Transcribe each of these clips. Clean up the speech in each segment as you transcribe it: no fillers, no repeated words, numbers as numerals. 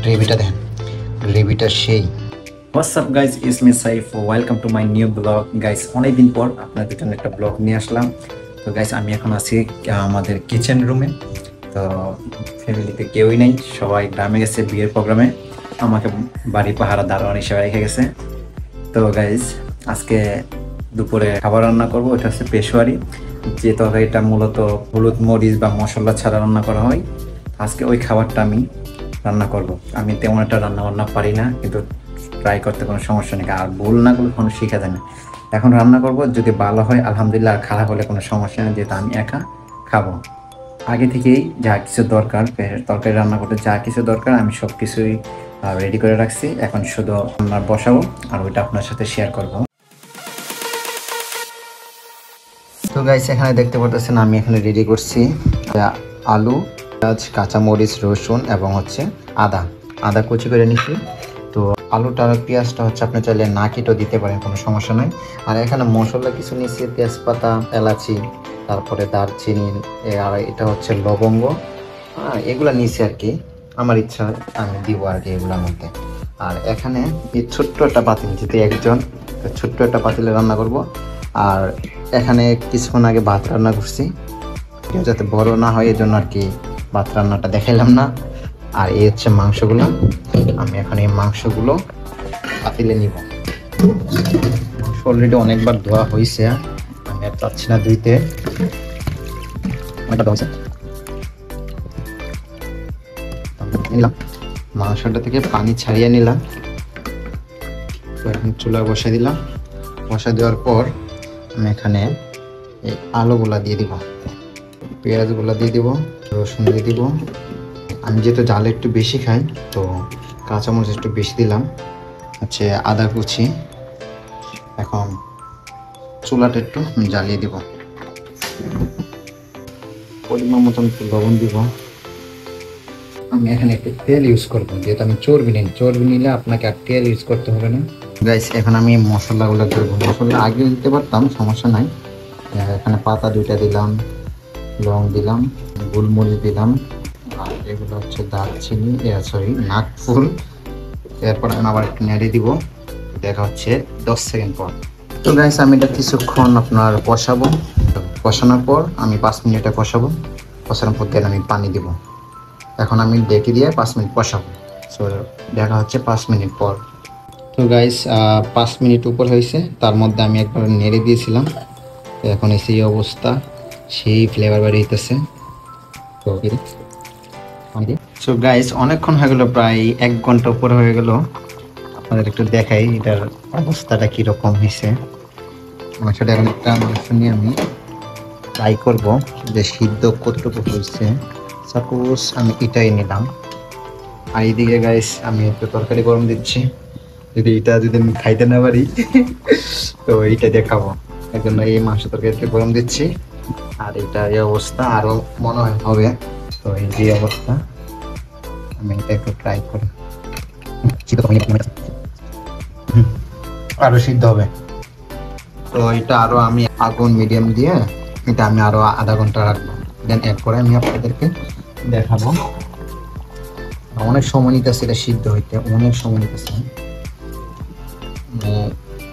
গ্রেভিটা দেখেন, গ্রেভিটা সেই। What's up guys, it's me Saif. Welcome to my new blog guys. অনেক দিন পর আপনাদের জন্য একটা ব্লগ নিয়ে আসলাম। তো গাইস আমি এখন আছি আমাদের কিচেন রুমে। তো ফ্যামিলিতে কেউই নেই, সবাই গ্রামে গেছে বিয়ের প্রোগ্রামে, আমাকে বাড়ি পাহারা দারোয়ান হিসেবে রেখে গেছে। তো গাইস আজকে দুপুরে খাবার রান্না করব, এটা হচ্ছে পেশোয়ারি, যে তরকারিটা মূলত হলুদ মরিচ বা মশলা ছাড়া রান্না করা হয়। আজকে ওই খাবারটা আমি রান্না করব। আমি তেমন একটা রান্না বান্না পারি না, কিন্তু ট্রাই করতে কোনো সমস্যা নেই, আর ভুল না করলে কোনো শেখা যায় না। এখন রান্না করব, যদি ভালো হয় আলহামদুলিল্লাহ, আর খারাপ হলে কোনো সমস্যা নেই, যেহেতু আমি একা খাবো। আগে থেকেই যা কিছু দরকার, তরকারি রান্না করতে যা কিছু দরকার আমি সব কিছুই রেডি করে রাখছি। এখন শুধু রান্না বসাবো আর ওইটা আপনার সাথে শেয়ার করব। তো গাইস এখানে দেখতে পাচ্ছেন আমি এখানে রেডি করছি আলু, পেঁয়াজ, কাঁচামরিচ, রসুন এবং হচ্ছে আদা কুচি করে নিচ্ছি। তো আলুটা আর পেঁয়াজটা হচ্ছে আপনি চাইলে না কেটেও দিতে পারেন, কোনো সমস্যা নাই। আর এখানে মশলা কিছু নিচ্ছি, তেজপাতা, এলাচি, তারপরে দারচিনি, আর এটা হচ্ছে লবঙ্গ, এগুলা নিচ্ছি আর কি, আমার ইচ্ছা আমি দিব আর কি এগুলোর মধ্যে। আর এখানে এই ছোট্ট একটা পাতিল, যেহেতু একজন, ছোট্ট একটা পাতিলে রান্না করব। আর এখানে কিছুক্ষণ আগে ভাত রান্না করছি, যাতে বড় না হয় এই জন্য আর কি ভাত রান্নাটা দেখাইলাম না। আর এই হচ্ছে মাংসগুলো, আমি এখন এই মাংসগুলো পাতিলে নিব। মাংস অলরেডি অনেকবার ধোয়া হয়েছে, আমি আর চাচ্ছি না ধুইতে, নিলাম মাংসটা থেকে পানি ছাড়িয়ে নিলাম। তো এখন চুলা বসাই দিলাম, বসা দেওয়ার পর আমি এখানে এই আলুগুলা দিয়ে দিব, পেঁয়াজগুলা দিয়ে দিব, রসুন দিয়ে দিব। আমি যেহেতু ঝাল একটু বেশি খাই, তো কাঁচামরিচ একটু বেশি দিলাম, হচ্ছে আদা কুচি। এখন চুলাটা একটু জ্বালিয়ে দিব, পরিমাণ মতন একটু লবণ দিব। আমি এখানে একটু তেল ইউজ করবো, যেহেতু আমি চর্বি নিই, চর্বি নিলে আপনাকে আর তেল ইউজ করতে হবে না। গাইস এখন আমি মশলাগুলো করবো, মশলা আগে দিতে পারতাম, সমস্যা নাই। এখানে পাতা 2টা দিলাম, লং দিলাম, গোলমরিচ দিলাম, আর এগুলো হচ্ছে দারচিনি, নাকফুল। এরপর আমি আবার একটু নেড়ে দিব, দেখা হচ্ছে 10 সেকেন্ড পর। তো গাইস আমি এটা কিছুক্ষণ আপনার কষাবো, কষানোর পর আমি 5 মিনিটে কষাবো, কষানোর পর দেন আমি পানি দিব। এখন আমি ডেকে দিয়ে 5 মিনিট কষাবো। সো দেখা হচ্ছে 5 মিনিট পর। তো গাইস 5 মিনিট উপর হয়েছে, তার মধ্যে আমি একবার নেড়ে দিয়েছিলাম। তো এখন সেই অবস্থা, সেই ফ্লেভার বেরিয়েছে। তো সো গাইস অনেকক্ষণ হয়ে গেল, প্রায় 1 ঘন্টা উপর হয়ে গেল। আপনাদের একটু দেখাই এটার অবস্থাটা কীরকম হয়েছে। মাংসটা এখন একটা মাংস নিয়ে আমি ট্রাই করবো যে সিদ্ধ কতটুকু হয়েছে। সাপোজ আমি এটাই নিলাম, আর এইদিকে গাইস আমি একটু তরকারি গরম দিচ্ছি, যদি আমি খাইতে না পারি তো এইটা দিয়ে খাবো, এর জন্য এই মাংস তরকারিতে গরম দিচ্ছি। আর এটা এই অবস্থা, আরও মনে হয় হবে। তো এই যে অবস্থা, আমি এটা একটু ট্রাই করি, আরো সিদ্ধ হবে। তো এটা আরো আমি আগুন মিডিয়াম দিয়ে এটা আমি আরো আধা ঘন্টা রাখবো, দেন এরপরে আমি আপনাদেরকে দেখাবো। অনেক সময় নিতেছে এটা সিদ্ধ হইতে, অনেক সময় নিতেছে।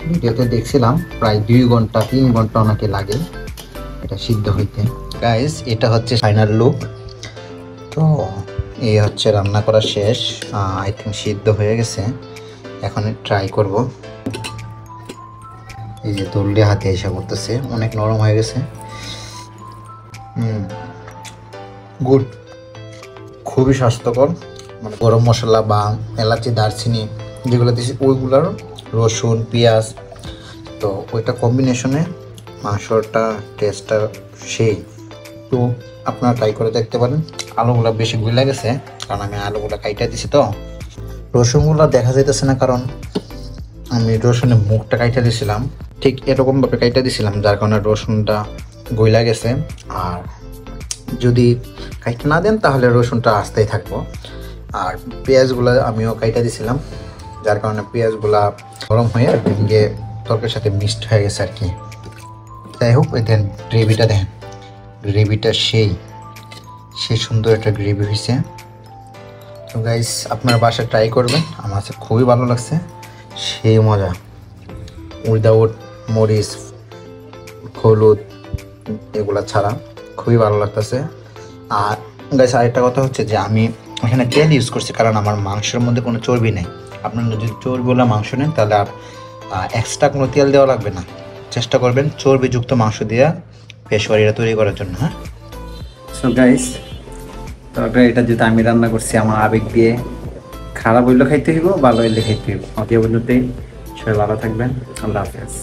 ভিডিওতে দেখছিলাম প্রায় 2 ঘন্টা 3 ঘন্টা অনেকে লাগে এটা সিদ্ধ হইতে। গাইস এটা হচ্ছে ফাইনাল লুক। তো এই হচ্ছে রান্না করা শেষ, আই থিঙ্ক সিদ্ধ হয়ে গেছে। এখন ট্রাই করব। এই যে দললে হাতে এসে করতেছে, অনেক নরম হয়ে গেছে। গুড, খুবই স্বাস্থ্যকর। মানে গরম মশলা বা এলাচি, দারচিনি যেগুলো দিয়েছি ওইগুলোর, রসুন, পেঁয়াজ, তো ওইটা কম্বিনেশনে মাংসটা টেস্টটা সেই। তো আপনারা ট্রাই করে দেখতে পারেন। আলুগুলো বেশি গুলা গেছে, কারণ আমি আলুগুলো কাইটা দিছি। তো রসুনগুলো দেখা যাইতেছে না, কারণ আমি রসুনের মুখটা কাইটা দিছিলাম, ঠিক এরকমভাবে কাইটা দিছিলাম, যার কারণে রসুনটা গইলা গেছে। আর যদি কাইটা না দেন তাহলে রসুনটা আস্তেই থাকবো। আর পেঁয়াজগুলো আমিও কাইটা দিছিলাম, যার কারণে পেঁয়াজগুলা গরম হয়ে ভেঙে তরকারির সাথে মিক্সড হয়ে গেছে আর কি। যাই হোক, দেখেন গ্রেভিটা, দেখেন গ্রেভিটা সেই সুন্দর একটা গ্রেভি হয়েছে। তো গাইস আপনার বাসায় ট্রাই করবেন, আমার কাছে খুবই ভালো লাগছে, সেই মজা, উইদাউট মরিচ হলুদ এগুলা ছাড়া খুবই ভালো লাগতেছে। আর গাইস আরেকটা কথা হচ্ছে যে আমি এখানে তেল ইউজ করছি কারণ আমার মাংসের মধ্যে কোনো চর্বি নেই। আপনারা যদি চর্বিওয়ালা মাংস নেন তাহলে আর এক্সট্রা কোনো তেল দেওয়া লাগবে না। চেষ্টা করবেন চর্বিযুক্ত মাংস দিয়ে পেশোয়ারিটা তৈরি করার জন্য। হ্যাঁ, সো গাইস তবে এটা যেটা আমি রান্না করছি আমার আবেগ দিয়ে, খারাপ হইলে খাইতে হইব, ভালো হইলে খাইতে হইব। অতি অবনতেই সবাই ভালো থাকবেন, আল্লাহ হাফেজ।